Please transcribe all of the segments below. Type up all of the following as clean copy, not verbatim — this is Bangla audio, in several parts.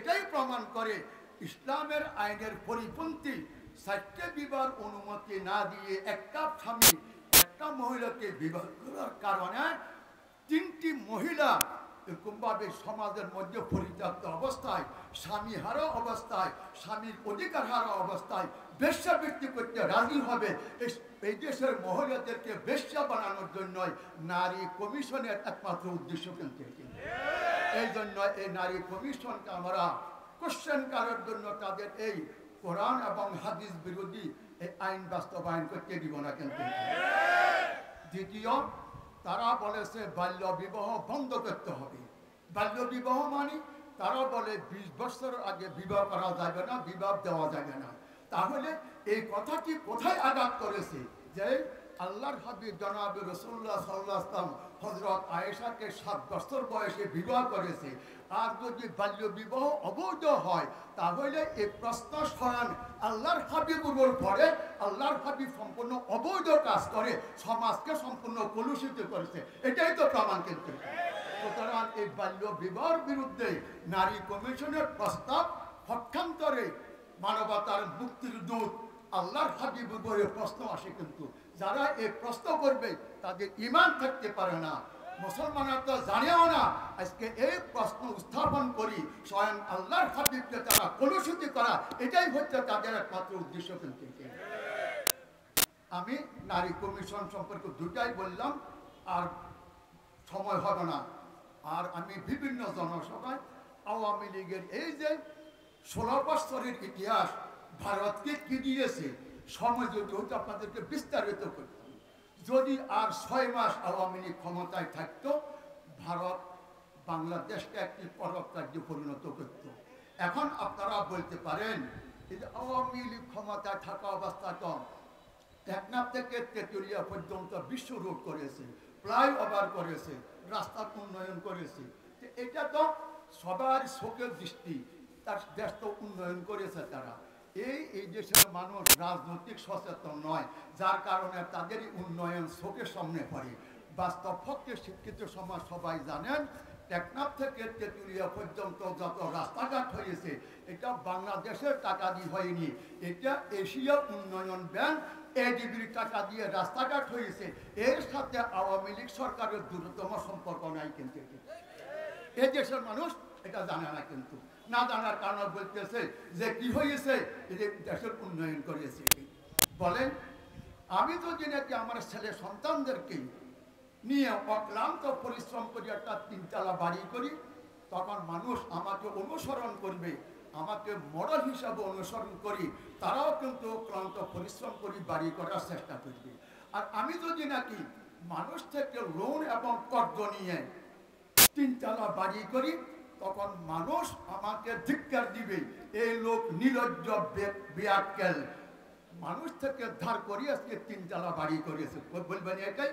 এটাই প্রমাণ করে ইসলামের আইনের পরিপন্থী চারটে বিবাহ অনুমতি না দিয়ে একটা স্বামী একটা মহিলাকে বিবাহ করার কারণে তিনটি মহিলা এরকমভাবে সমাজের মধ্যে পরিত্যক্ত অবস্থায়, স্বামী হারা অবস্থায়, স্বামীর অধিকার হারা অবস্থায় বেশ্যাবৃত্তি করতে রাজি হবে। এই দেশের মহিলাদেরকে বেশ্যা বানানোর জন্যই নারী কমিশনের একমাত্র উদ্দেশ্য কিন্তু। এই জন্য এই নারী কমিশনকে আমরা কোশ্চেন করার জন্য তাদের এই কোরআন এবং হাদিস বিরোধী এই আইন বাস্তবায়ন করতে দিব না কিন্তু। দ্বিতীয়, তারা বলেছে বাল্য বিবাহ বন্ধ করতে হবে। বাল্য বিবাহ মানে তারা বলে 20 বছরের আগে বিবাহ করা যাবে না, বিবাহ দেওয়া যাবে না। তাহলে এই কথাটি কোথায় আঘাত করেছে? যে আল্লাহর হাবিব জনাবে রাসূলুল্লাহ সাল্লাল্লাহু আলাইহি ওয়াসাল্লাম হযরত আয়েশাকে 7 বছর বয়সে বিবাহ করেছে। আর যদি বাল্য বিবাহ অবৈধ হয় তাহলে এই প্রশ্ন স্বয়ং আল্লাহর হাবিবের উপর পড়ে। আল্লাহর হাবিব সম্পূর্ণ অবৈধ কাজ করে সমাজকে সম্পূর্ণ কলুষিত করেছে, এটাই তো প্রমাণ। কিন্তু সুতরাং এই বাল্য বিবাহের বিরুদ্ধে নারী কমিশনের প্রস্তাব পক্ষান্তরে মানবতার মুক্তির দূত আল্লাহর হাবিবের উপরে প্রশ্ন আসে। কিন্তু যারা এই প্রশ্ন করবে তাদের ঈমান থাকতে পারে না, মুসলমানরা তো জানেও না। আজকে এই প্রশ্ন উত্থাপন করি স্বয়ং আল্লাহর হাবিবকে তারা কলুষিত করা, এটাই হচ্ছে তাদের একমাত্র উদ্দেশ্য। কিন্তু আমি নারী কমিশন সম্পর্কে দুটাই বললাম, আর সময় হবে না। আর আমি বিভিন্ন জনসভায় আওয়ামী লীগের এই যে 16 বছরের ইতিহাস ভারতকে কি দিয়েছে সময় যদি হতো আপনাদেরকে বিস্তারিত করতাম। যদি আর 6 মাস আওয়ামী লীগ ক্ষমতায় থাকতো, ভারত বাংলাদেশকে একটি পরব রাজ্যে পরিণত করত। এখন আপনারা বলতে পারেন যে আওয়ামী লীগ ক্ষমতায় থাকা অবস্থায় তো টেকনাফ থেকে তেঁতুলিয়া পর্যন্ত বিশ্ব রোড করেছে, ফ্লাইওভার করেছে, রাস্তার উন্নয়ন করেছে। এটা তো সবার চোখের দৃষ্টি, তার দেশ তো উন্নয়ন করেছে তারা। এই দেশের মানুষ রাজনৈতিক সচেতন নয়, যার কারণে তাদেরই উন্নয়ন চোখের সামনে পড়ে। বাস্তব পক্ষে শিক্ষিত সমাজ সবাই জানেন টেকনাফ থেকে তেঁতুলিয়া পর্যন্ত যত রাস্তাঘাট হয়েছে এটা বাংলাদেশের টাকা দিয়ে হয়নি, এটা এশিয়া উন্নয়ন ব্যাংক এডিবির টাকা দিয়ে রাস্তাঘাট হয়েছে। এর সাথে আওয়ামী লীগ সরকারের দ্রুততম সম্পর্ক নাই। কিন্তু এই দেশের মানুষ এটা জানে না। কিন্তু না জানার কারণে বলতেছে যে কি হয়েছে, যে দেশের উন্নয়ন করেছে। বলেন, আমি যদি নাকি আমার ছেলে সন্তানদেরকে নিয়ে অক্লান্ত পরিশ্রম করি একটা 3তলা বাড়ি করি, তখন মানুষ আমাকে অনুসরণ করবে, আমাকে মডেল হিসাবে অনুসরণ করি, তারাও কিন্তু ক্লান্ত পরিশ্রম করি বাড়ি করার চেষ্টা করবে। আর আমি যদি নাকি মানুষ থেকে লোন এবং কর্জ নিয়ে 3তলা বাড়ি করি, তখন মানুষ আমাকে ধিক্কার দিবে, এই লোক নির্লজ্জ বেয়াক্কেল, মানুষ থেকে ধার করি আজকে 3তলা বাড়ি করেছে। বলবেন এটাই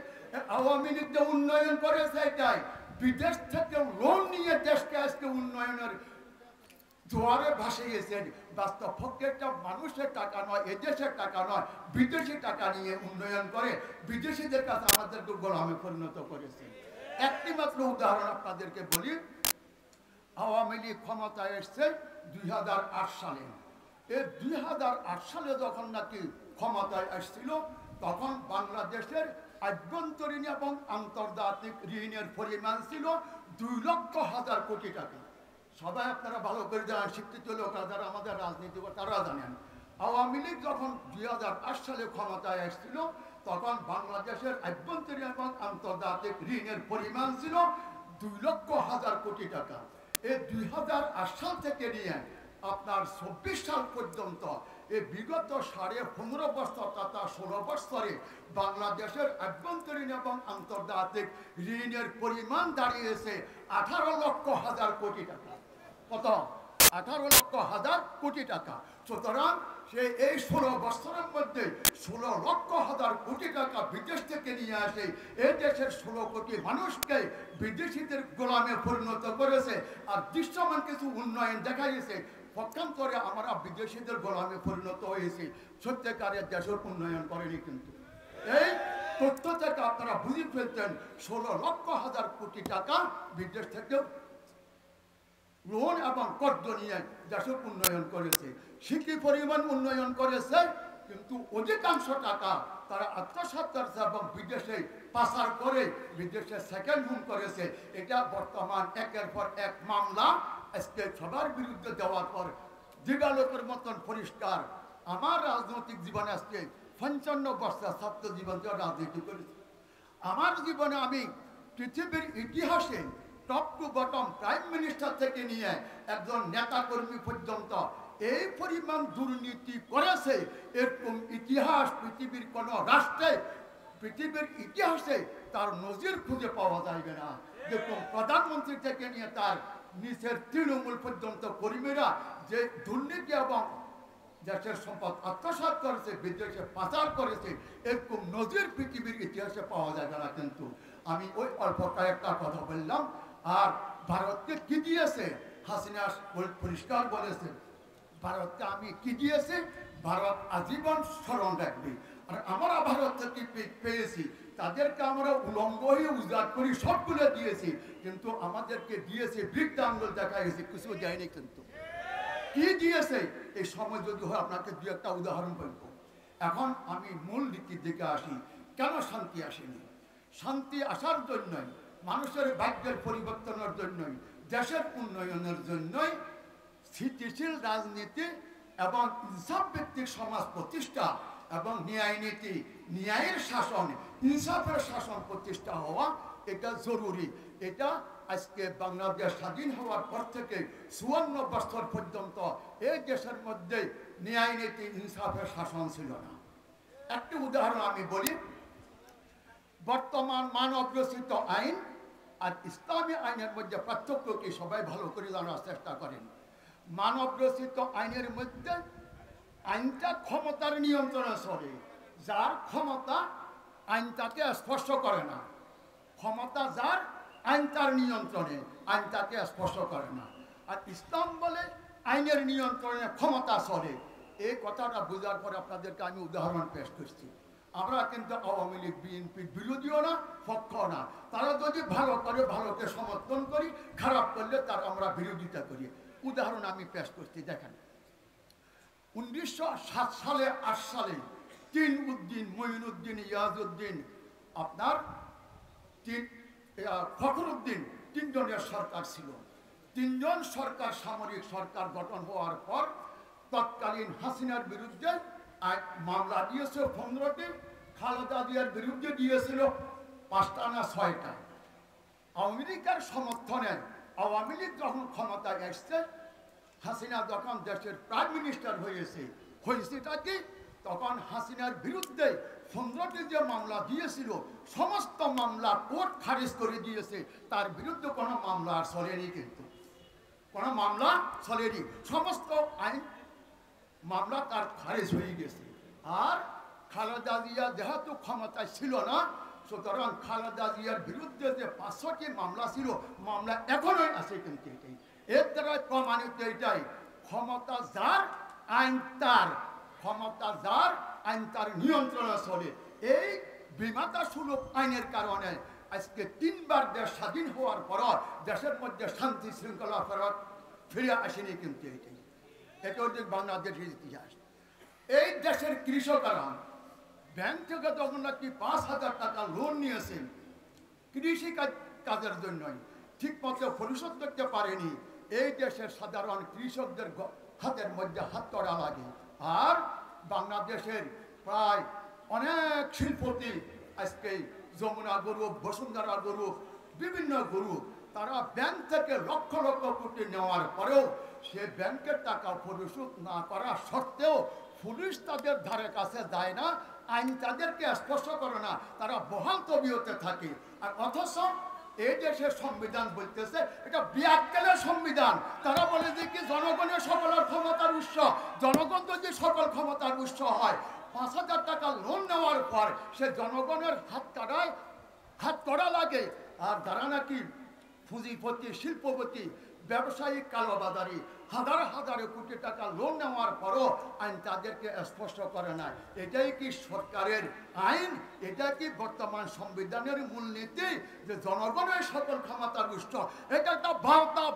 আওয়ামী লীগ যে উন্নয়ন করেছে, এটাই বিদেশ থেকে লোন নিয়ে দেশকে আজকে উন্নয়নের জোয়ারে ভাসিয়েছে। বাস্তব পক্ষেটা মানুষের টাকা নয়, এদেশের টাকা নয়, বিদেশি টাকা নিয়ে উন্নয়ন করে বিদেশিদের কাছে আমাদেরকে গোলামে পরিণত করেছে। একটি মাত্র উদাহরণ আপনাদেরকে বলি। আওয়ামী লীগ ক্ষমতায় এসছে 2008 সালে। এই 2008 সালে যখন নাকি ক্ষমতায় আসছিল, তখন বাংলাদেশের আভ্যন্তরীণ এবং আন্তর্জাতিক ঋণের পরিমাণ ছিল 2,00,000 কোটি টাকা। সবাই আপনারা ভালো করে জানেন, শিক্ষিত লোক যারা আমাদের রাজনীতি তারা জানেন। আওয়ামী লীগ যখন 2008 সালে ক্ষমতায় আসছিল, তখন বাংলাদেশের আভ্যন্তরীণ এবং আন্তর্জাতিক ঋণের পরিমাণ ছিল 2,00,000 কোটি টাকা। এই 2008 সাল থেকে নিয়ে আপনার 24 সাল পর্যন্ত এই বিগত 15.5 বছর তথা 16 বছরে বাংলাদেশের আভ্যন্তরীণ এবং আন্তর্জাতিক ঋণের পরিমাণ দাঁড়িয়েছে 18,00,000 কোটি টাকা। কত? 18,00,000 কোটি টাকা। সুতরাং সে এই 16 বছরের মধ্যে 16,00,000 কোটি টাকা বিদেশ থেকে নিয়ে আসে এই দেশের 16 কোটি মানুষকে বিদেশিদের গোলামে পরিণত করেছে। আর দৃশ্যমান কিছু উন্নয়ন দেখা গেছে, পক্ষান্তরে আমরা বিদেশিদের গোলামে পরিণত হয়েছি, সত্যিকারের দেশের উন্নয়ন করেনি। কিন্তু এই তথ্য থেকে আপনারা বুঝে ফেলতেন 16,00,000 কোটি টাকা বিদেশ থেকে লোন এবং কর্জ নিয়ে দেশের উন্নয়ন করেছে, সিকি পরিমাণ উন্নয়ন করেছে, কিন্তু অধিকাংশ টাকা তারা আত্মসাৎ করেছে এবং বিদেশে পাচার করে বিদেশে সেকেন্ড হোম করেছে। এটা বর্তমান একের পর এক মামলা আজকে সবার বিরুদ্ধে দেওয়ার পর দিবালোকের মতন পরিষ্কার। আমার রাজনৈতিক জীবনে আজকে 55 বছর ছাত্র জীবন রাজনীতি করেছি। আমার জীবনে আমি পৃথিবীর ইতিহাসে top to bottom prime minister থেকে নিয়ে একজন নেতা কর্মী পর্যন্ত এই পরিমাণ দুর্নীতি করেছে এরকম ইতিহাস পৃথিবীর কোন রাষ্ট্রে, পৃথিবীর ইতিহাসে তার নজির খুঁজে পাওয়া যাবে না। যেরকম প্রধানমন্ত্রী থেকে নিয়ে তার নিচের তৃণমূল পর্যন্ত কর্মীরা যে দুর্নীতি এবং দেশের সম্পদ আত্মসাৎ করেছে, বিদেশে পাচার করেছে, এরকম নজির পৃথিবীর ইতিহাসে পাওয়া যাবে না। কিন্তু আমি ওই অল্প কয়েকটা কথা বললাম। আর ভারতকে কি দিয়েছে হাসিনা পরিষ্কার বলেছে, ভারতকে আমি কি দিয়েছি, ভারত আজীবন স্মরণ রাখবে। আর আমরা ভারত থেকে পেয়েছি, তাদেরকে আমরা উলঙ্গ হয়ে উজাড় করি সবগুলো দিয়েছি, কিন্তু আমাদেরকে দিয়েছে বৃদ্ধা আঙ্গুল দেখা গেছে, কিছু দেয়নি। কিন্তু কি দিয়েছে এই সময় যদি হয় আপনাকে দু একটা উদাহরণ বলবো। এখন আমি মূল নীতির দিকে আসি। কেন শান্তি আসেনি? শান্তি আসার জন্যই, মানুষের ভাগ্যের পরিবর্তনের জন্যই, দেশের উন্নয়নের জন্যই স্থিতিশীল রাজনীতি এবং ইনসাফ ভিত্তিক সমাজ প্রতিষ্ঠা এবং ন্যায় নীতি, ন্যায়ের শাসন, ইনসাফের শাসন প্রতিষ্ঠা হওয়া এটা জরুরি। এটা আজকে বাংলাদেশ স্বাধীন হওয়ার পর থেকে 54 বছর পর্যন্ত এই দেশের মধ্যে ন্যায় নীতি, ইনসাফের শাসন ছিল না। একটি উদাহরণ আমি বলি। বর্তমান মানব রচিত আইন আর ইসলামী আইনের মধ্যে পার্থক্য কি সবাই ভালো করে জানার চেষ্টা করেন। মানব রচিত আইনের মধ্যে আইনটা ক্ষমতার নিয়ন্ত্রণে চলে, যার ক্ষমতা আইন তাকে স্পর্শ করে না। ক্ষমতা যার, আইন তার নিয়ন্ত্রণে, আইন তাকে স্পর্শ করে না। আর ইসলাম বলে আইনের নিয়ন্ত্রণে ক্ষমতা চলে। এই কথাটা বোঝার পর আপনাদেরকে আমি উদাহরণ পেশ করছি। আমরা কিন্তু আওয়ামী লীগ বিএনপির বিরোধীও না, পক্ষ না। তারা যদি ভালো করে ভালোকে সমর্থন করি, খারাপ করলে তার আমরা বিরোধিতা করি। উদাহরণ আমি পেশ করছি, দেখেন। 1907 সালে 8 সালে তিনউদ্দিন, মঈনুদ্দিন, ইয়াজউদ্দিন, আপনার ফখরুদ্দিন, তিনজনের সরকার ছিল। তিনজন সরকার, সামরিক সরকার গঠন হওয়ার পর তৎকালীন হাসিনার বিরুদ্ধে মামলা দিয়েছিল 15টি, খালেদা জিয়ার বিরুদ্ধে দিয়েছিল 5টা না 6টা। আওয়ামী লীগের সমর্থনে আওয়ামী লীগ যখন ক্ষমতায় আসছে, হাসিনা যখন দেশের প্রাইম মিনিস্টার হয়েছেটা কি, তখন হাসিনার বিরুদ্ধে 15টি যে মামলা দিয়েছিল সমস্ত মামলা কোর্ট খারিজ করে দিয়েছে। তার বিরুদ্ধে কোনো মামলা আর চলেনি, কিন্তু কোনো মামলা চলেনি। সমস্ত আইন মামলা তার খারিজ হয়ে গেছে। আর খালেদা জিয়া যেহেতু ক্ষমতায় ছিল না, সুতরাং খালেদা জিয়ার বিরুদ্ধে যে 500টি মামলা ছিল, মামলা এখনোই আছে। কিন্তু এটাই এর দ্বারা প্রমাণিত, এটাই ক্ষমতা যার, আইন তার। ক্ষমতা যার, আইন তার নিয়ন্ত্রণে চলে। এই বিমাতা সুলভ আইনের কারণে আজকে 3বার দেশ স্বাধীন হওয়ার পর দেশের মধ্যে শান্তি শৃঙ্খলা ফেরত ফিরে আসেনি। কিন্তু এটাই, এটা হচ্ছে বাংলাদেশের ইতিহাস। এই দেশের কৃষকরা ব্যাংক থেকে তখন নাকি 5,000 টাকা লোন নিয়েছেন কৃষি কাজের জন্যই, ঠিক মতো পরিশোধ করতে পারেনি। এই দেশের সাধারণ কৃষকদের হাতের মধ্যে হাত করা লাগে। আর বাংলাদেশের প্রায় অনেক শিল্পতি আজকে যমুনা গ্রুপ, বসুন্ধরা গ্রুপ, বিভিন্ন গ্রুপ, তারা ব্যাংক থেকে লক্ষ লক্ষ কোটি নেওয়ার পরেও সে ব্যাংকের টাকা পরিশোধ না করা সত্ত্বেও পুলিশ তাদের ধারে কাছে যায় না, আইন তাদেরকে স্পর্শ করে না, তারা বহাল তবিয়তে থাকে। আর অথচ এই দেশের সংবিধান বলতেছে এটা বিয়াক্কেলের সংবিধান। তারা বলে যে কি জনগণের সকল ক্ষমতার উৎস। জনগণ যদি সকল ক্ষমতার উৎস হয়, 5,000 টাকা লোন নেওয়ার পর সে জনগণের হাত করা লাগে। আর যারা নাকি পুঁজিপতি, শিল্পপতি, ব্যবসায়িক কালোবাজারি, হাজার হাজার কোটি টাকা লোন নেওয়ার পরও আইন তাদেরকে স্পষ্ট করে না। এটাই কি সরকারের আইন? এটা কি বর্তমান সংবিধানের মূলনীতি যে জনগণের সকল ক্ষমতা দুষ্ট? এটা একটা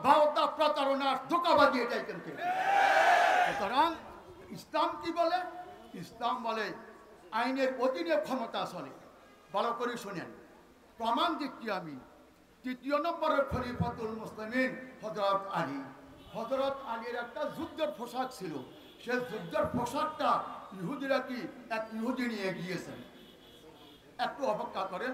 ভাওতা প্রতারণার ধোঁকাবাজি, এটাই কিন্তু। সুতরাং ইসলাম কি বলে? ইসলাম বলে আইনের অধীনে ক্ষমতা চলে। ভালো করে শোনেন, প্রমাণ দিচ্ছি আমি। ৩য় নম্বরের খলিফাতুল মুসলিমিন হযরত আলী। হযরত আলীর একটা যুদ্ধের পোশাক ছিল, সে যুদ্ধের পোশাকটা ইহুদিরা কি এক ইহুদি নিয়ে গিয়েছেন। একটু অপেক্ষা করেন,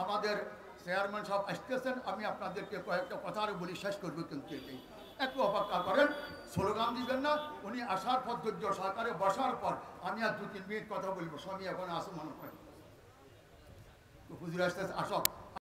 আমাদের চেয়ারম্যান সাহেব আসতেছেন, আমি আপনাদেরকে কয়েকটা কথা আরো বলি, শেষ করবো কিন্তু এটাই। একটু অপেক্ষা করেন, স্লোগান দিবেন না। উনি আসার পর ধৈর্য সহকারে বসার পর আমি আর 2-3 মিনিট কথা বলবো। স্বামী এখন আসো মনে হয়, হুজুর আসতেছে, আসো।